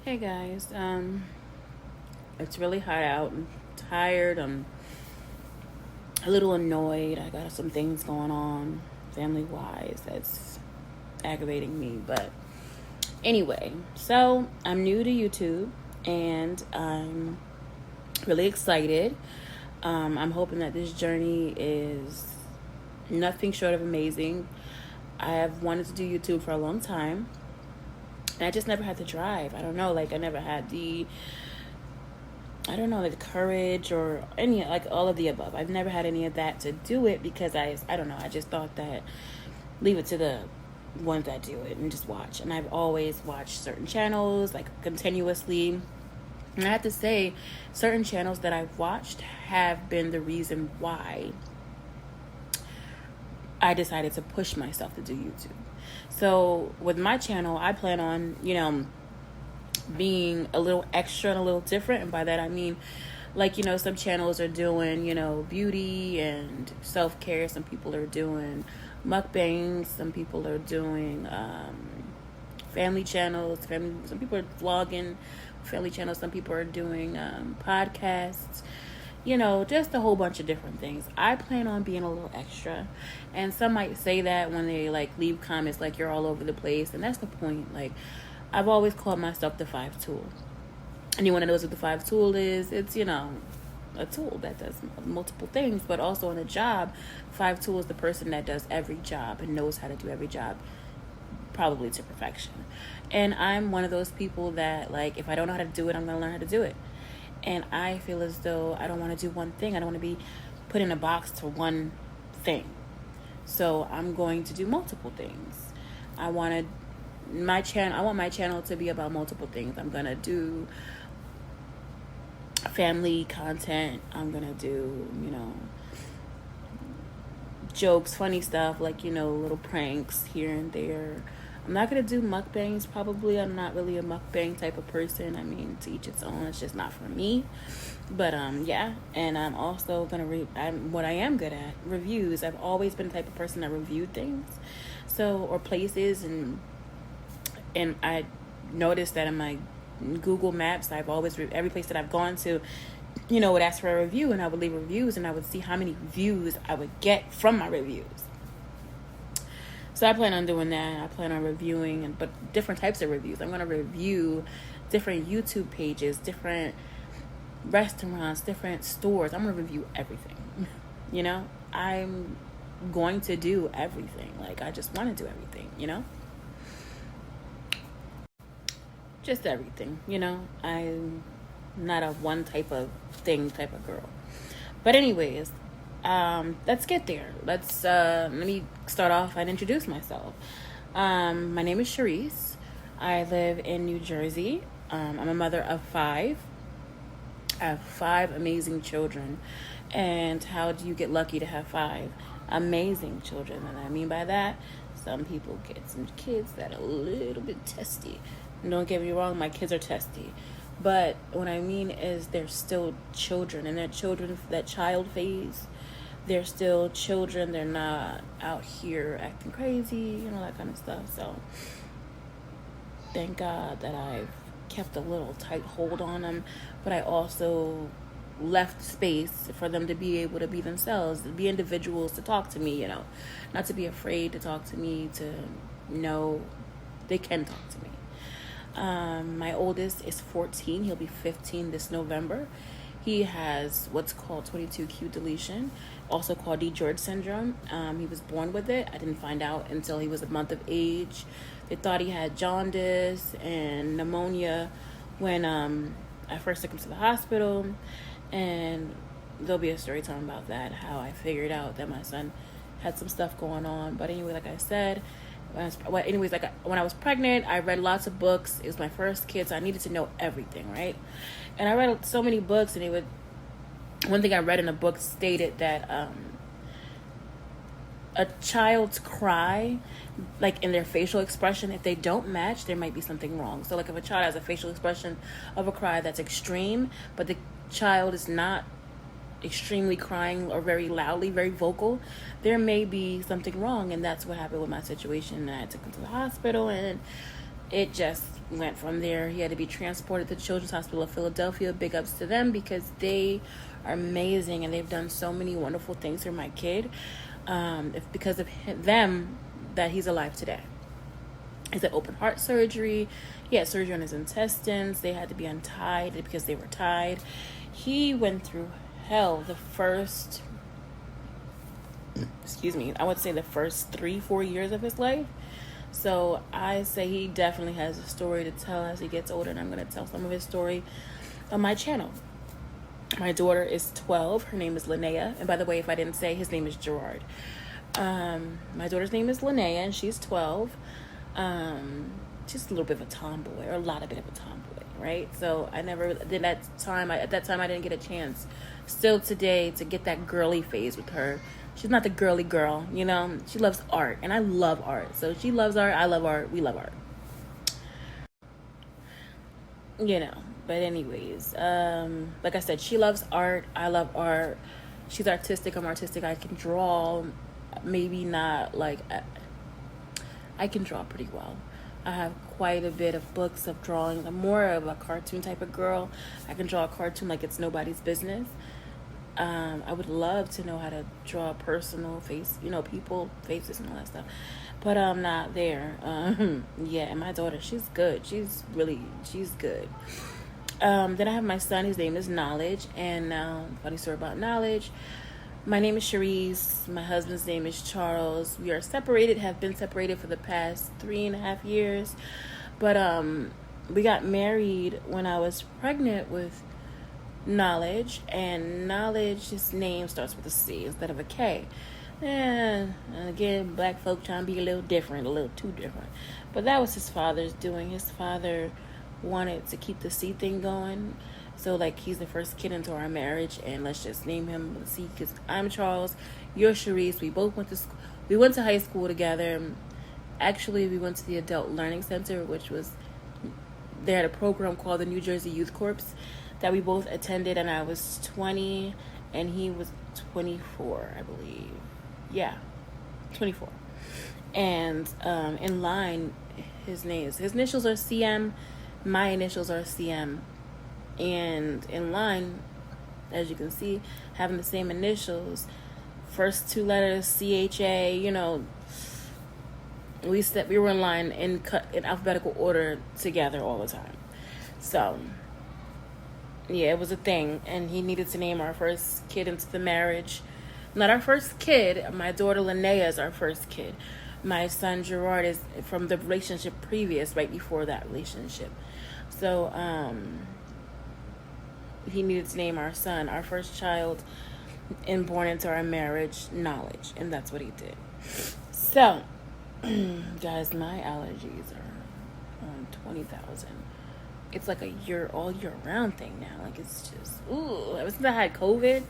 Hey guys, it's really hot out. I'm tired. I'm a little annoyed. I got some things going on family wise that's aggravating me. But anyway, so I'm new to YouTube and I'm really excited. I'm hoping that this journey is nothing short of amazing. I have wanted to do YouTube for a long time. And I just never had the drive. I don't know, like I never had the courage or any, like all of the above. I've never had any of that to do it because I don't know, I just thought that leave it to the ones that do it and just watch. And I've always watched certain channels like continuously. And I have to say, certain channels that I've watched have been the reason why I decided to push myself to do YouTube. So with my channel, I plan on, being a little extra and a little different. And by that, I mean, like, some channels are doing, beauty and self-care. Some people are doing mukbangs. Some people are doing family channels. Some people are vlogging family channels. Some people are doing podcasts. Just a whole bunch of different things. I plan on being a little extra. And some might say that when they leave comments like you're all over the place. And that's the point. I've always called myself the CharisseTheFiveTool. Anyone that knows what the CharisseTheFiveTool is, it's, a tool that does multiple things. But also in a job, CharisseTheFiveTool is the person that does every job and knows how to do every job, probably to perfection. And I'm one of those people that, if I don't know how to do it, I'm going to learn how to do it. And I feel as though I don't want to do one thing. I don't want to be put in a box to one thing. So I'm going to do multiple things. I want my channel to be about multiple things. I'm going to do family content. I'm going to do, jokes, funny stuff, little pranks here and there. I'm not going to do mukbangs, probably. I'm not really a mukbang type of person. I mean, to each its own. It's just not for me. But, yeah. And I'm also going to what I am good at, reviews. I've always been the type of person that reviewed things. Or places. And I noticed that in my Google Maps, I've always, every place that I've gone to, would ask for a review. And I would leave reviews. And I would see how many views I would get from my reviews. So I plan on doing that. I plan on reviewing, but different types of reviews. I'm going to review different YouTube pages, different restaurants, different stores. I'm going to review everything. I'm going to do everything. I just want to do everything, Just everything, I'm not a one type of thing type of girl. But anyways, let's get there. Let me start off and introduce myself. My name is Charisse. I live in New Jersey. I'm a mother of 5. I have 5 amazing children. And how do you get lucky to have 5 amazing children? And I mean by that, some people get some kids that are a little bit testy. And don't get me wrong, my kids are testy. But what I mean is they're still children. And they're children, that child phase, they're still children. They're not out here acting crazy, that kind of stuff. So thank God that I've kept a little tight hold on them. But I also left space for them to be able to be themselves, to be individuals, to talk to me, not to be afraid to talk to me, to know they can talk to me. My oldest is 14. He'll be 15 this November. He has what's called 22q deletion, also called DiGeorge syndrome. He was born with it. I didn't find out until he was a month of age. They thought he had jaundice and pneumonia when I first took him to the hospital. And there'll be a story time about that, how I figured out that my son had some stuff going on. But anyway, like I said, when I was pregnant, I read lots of books. It was my first kid, so I needed to know everything, right? And I read so many books, and one thing I read in a book stated that a child's cry, in their facial expression, if they don't match, there might be something wrong. So if a child has a facial expression of a cry that's extreme, but the child is not extremely crying or very loudly, very vocal, there may be something wrong. And that's what happened with my situation. I took him to the hospital, and it just went from there. He had to be transported to the Children's Hospital of Philadelphia. Big ups to them because they are amazing and they've done so many wonderful things for my kid. Because of them that he's alive today. He's had open heart surgery. He had surgery on his intestines. They had to be untied because they were tied. He went through hell the first, I would say the first 3-4 years of his life. So I say he definitely has a story to tell as he gets older, and I'm going to tell some of his story on my channel. My daughter is 12. Her name is Linnea. And by the way, if I didn't say, his name is Gerard. My daughter's name is Linnea, and she's 12. Just a little bit of a tomboy, or a lot of bit of a tomboy, right? So I never did at that time I didn't get a chance still today to get that girly phase with her. She's not the girly girl, you know. She loves art, and I love art. So she loves art, I love art, we love art, you know. But anyways, like I said, she loves art, I love art. She's artistic, I'm artistic. I can draw, maybe not like, I can draw pretty well. I have quite a bit of books of drawing. I'm more of a cartoon type of girl. I can draw a cartoon like it's nobody's business. I would love to know how to draw a personal face, you know, people faces and all that stuff, but I'm not there. Yeah, and my daughter, she's good. She's good. Then I have my son. His name is Knowledge, and funny story about Knowledge. My name is Charisse. My husband's name is Charles. We are separated, have been separated for the past 3.5 years. But we got married when I was pregnant with Knowledge. And Knowledge, his name starts with a C instead of a K. And again, black folk trying to be a little different, a little too different. But that was his father's doing. His father wanted to keep the C thing going. So, like, he's the first kid into our marriage, and let's just name him C, because I'm Charles, you're Charisse. We both went to school. We went to high school together. Actually, we went to the Adult Learning Center, which was, they had a program called the New Jersey Youth Corps that we both attended, and I was 20, and he was 24, I believe. Yeah, 24. And in line, his initials are CM, my initials are CM. And in line, as you can see, having the same initials, first 2 letters, CHA, you know, we were in line in alphabetical order together all the time. So, yeah, it was a thing. And he needed to name our first kid into the marriage. Not our first kid. My daughter Linnea is our first kid. My son Gerard is from the relationship previous, right before that relationship. So, he needed to name our son, our first child, and born into our marriage, Knowledge. And that's what he did. So, guys, my allergies are on 20,000. It's like all year round thing now. Like, it's just, ooh. Ever since I had COVID,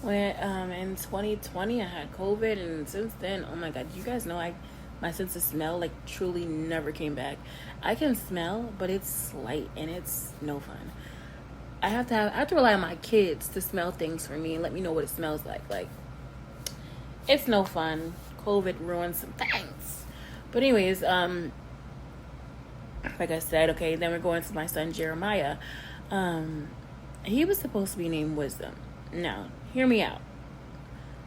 when in 2020 I had COVID, and since then, oh my God, you guys know my sense of smell, like, truly never came back. I can smell, but it's slight, and it's no fun. I have to rely on my kids to smell things for me and let me know what it smells like. Like, it's no fun. COVID ruined some things. But anyways, like I said, okay, then we're going to my son Jeremiah. He was supposed to be named Wisdom. Now, hear me out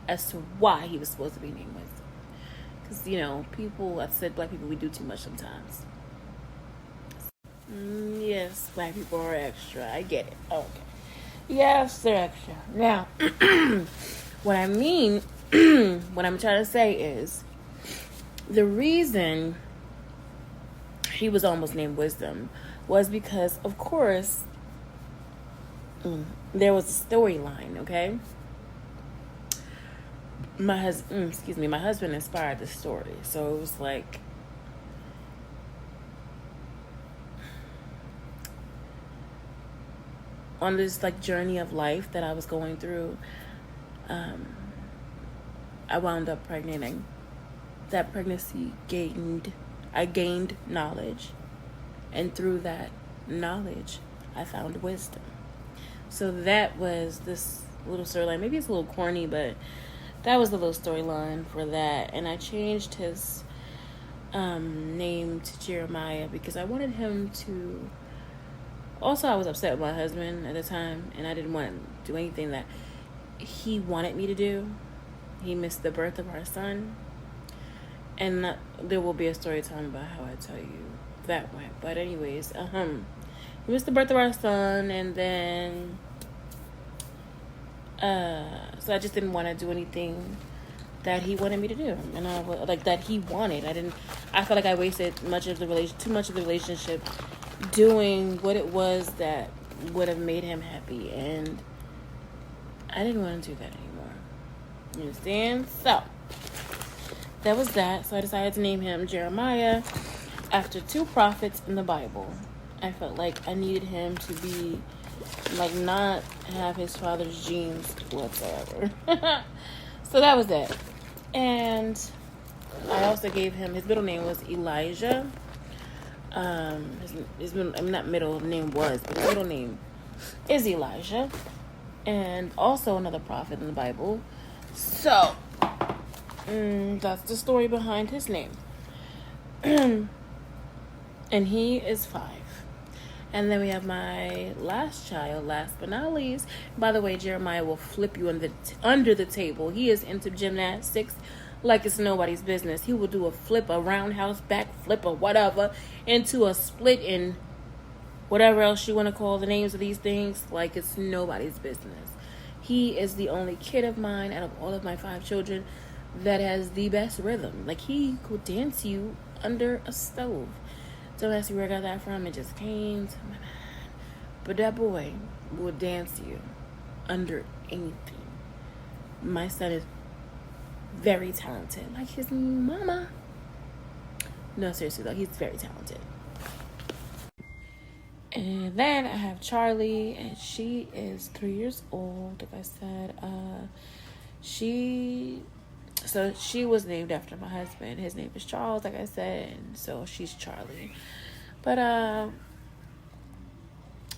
as to why he was supposed to be named Wisdom. Because, you know, I said black people, we do too much sometimes. Yes, black people are extra. I get it. Okay. Yes, they're extra. Now, what I mean, what I'm trying to say is, the reason he was almost named Wisdom was because, of course, there was a storyline, okay? My husband inspired the story. So it was like, on this like journey of life that I was going through, I wound up pregnant, and that pregnancy I gained knowledge, and through that knowledge I found wisdom. So that was this little storyline. Maybe it's a little corny, but that was the little storyline for that. And I changed his named Jeremiah because I wanted him to. Also, I was upset with my husband at the time, and I didn't want to do anything that he wanted me to do. He missed the birth of our son, and there will be a story time about how I tell you that went. But anyways, he missed the birth of our son, and then so I just didn't want to do anything that he wanted me to do, and I like that he wanted. I felt like I wasted too much of the relationship doing what it was that would have made him happy, and I didn't want to do that anymore. You understand? So that was that. So I decided to name him Jeremiah after 2 prophets in the Bible. I felt like I needed him to be like not have his father's genes whatsoever. So that was it. And I also gave him, his middle name was Elijah. His middle name was, but his middle name is Elijah. And also another prophet in the Bible. So, that's the story behind his name. And he is 5. And then we have my last child, last but not least. By the way, Jeremiah will flip you under the table. He is into gymnastics like it's nobody's business. He will do a flip, a roundhouse back flip, or whatever, into a split and whatever else you want to call the names of these things, like it's nobody's business. He is the only kid of mine out of all of my 5 children that has the best rhythm. Like, he could dance you under a stove. Don't ask me where I got that from. It just came to my mind. But that boy will dance you under anything. My son is very talented, like his mama. No, seriously though, he's very talented. And then I have Charlie, and she is 3 years old. Like I said, she was named after my husband. His name is Charles, like I said, and so she's Charlie. But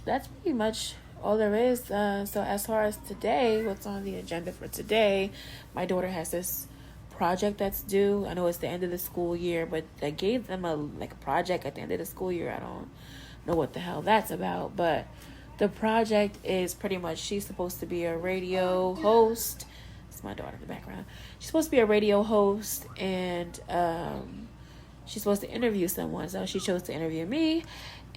that's pretty much all there is. So as far as today, what's on the agenda for today, my daughter has this project that's due. I know it's the end of the school year, but I gave them a project at the end of the school year. I don't know what the hell that's about, but the project is pretty much, she's supposed to be a radio host. It's my daughter in the background. She's supposed to be a radio host, and she's supposed to interview someone. So she chose to interview me,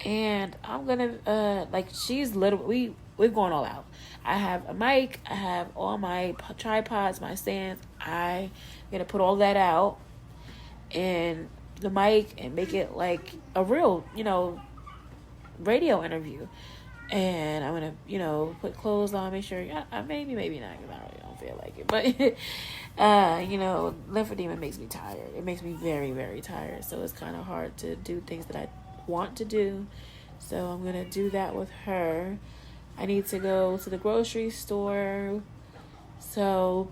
and I'm gonna she's literally, we're going all out. I have a mic, I have all my tripods, my stands. I'm gonna put all that out and the mic and make it like a real, radio interview. And I'm gonna, put clothes on, make sure, maybe not, because I really don't feel like it. But, lymphedema makes me tired. It makes me very, very tired. So it's kind of hard to do things that I want to do. So I'm gonna do that with her. I need to go to the grocery store. So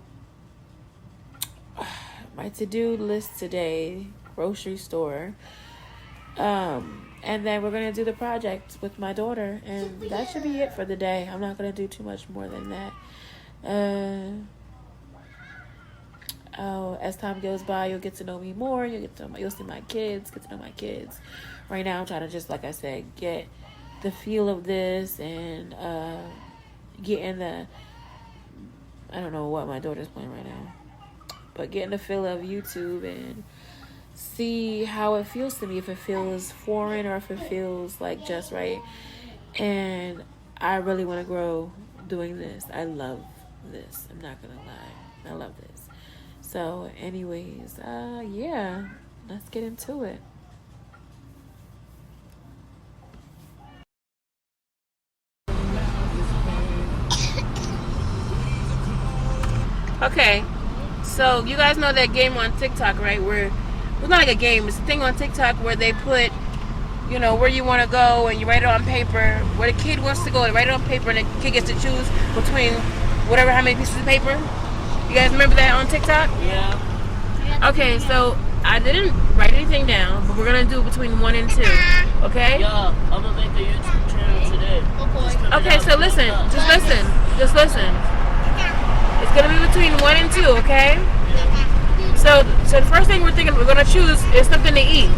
my to-do list today, grocery store. And then we're going to do the project with my daughter. And that should be it for the day. I'm not going to do too much more than that. As time goes by, you'll get to know me more. You'll see my kids, get to know my kids. Right now, I'm trying to just, like I said, get the feel of this and get in the... I don't know what my daughter's playing right now. But getting the feel of YouTube and see how it feels to me, if it feels foreign or if it feels like just right. And I really want to grow doing this. I love this. I'm not gonna lie, I love this. So anyways, yeah, let's get into it. Okay, so you guys know that game on TikTok, right? Where it's not like a game, it's a thing on TikTok where they put, where you want to go and you write it on paper, where the kid wants to go, they write it on paper and the kid gets to choose between whatever, how many pieces of paper. You guys remember that on TikTok? Yeah. Okay, so I didn't write anything down, but we're going to do between 1 and 2, okay? Yeah, I'm going to make a YouTube channel today. Okay, so listen, just listen. It's going to be between 1 and 2, okay? So the first thing we're gonna choose is something to eat.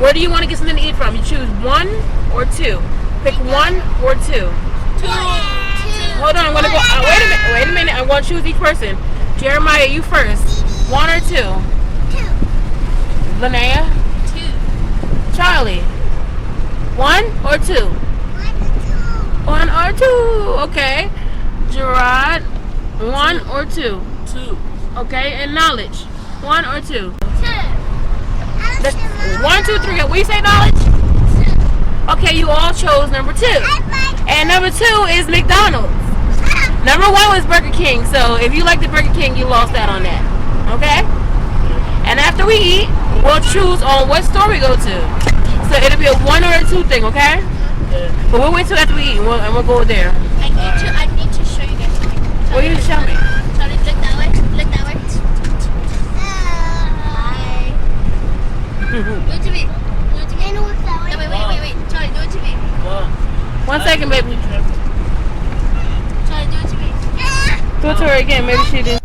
Where do you want to get something to eat from? You choose 1 or 2. Pick 1 or 2. 2. Hold on, I'm gonna go. Wait a minute. I'm gonna choose each person. Jeremiah, you first. 1 or 2. 2. Linnea. 2. Charlie. 1 or 2. 1 or 2. Okay. Gerard. 1 or 2. 2. Okay. And Knowledge. 1 or 2. 2. 1, 2, 3. What you say, Knowledge? Okay, you all chose number 2. And number 2 is McDonald's. Number 1 was Burger King. So if you like the Burger King, you lost out on that. Okay? And after we eat, we'll choose on what store we go to. So it'll be a 1 or a 2 thing, okay? Yeah. But we'll wait till after we eat and we'll go there. I need to show you guys something. What you need to show me? Charlie, look that way. Look that way. Hi. Do it to me. Do it to me. No, wait. Charlie, do it to me. 1 second, baby. Charlie, do it to me. Do it to her again. Maybe she did.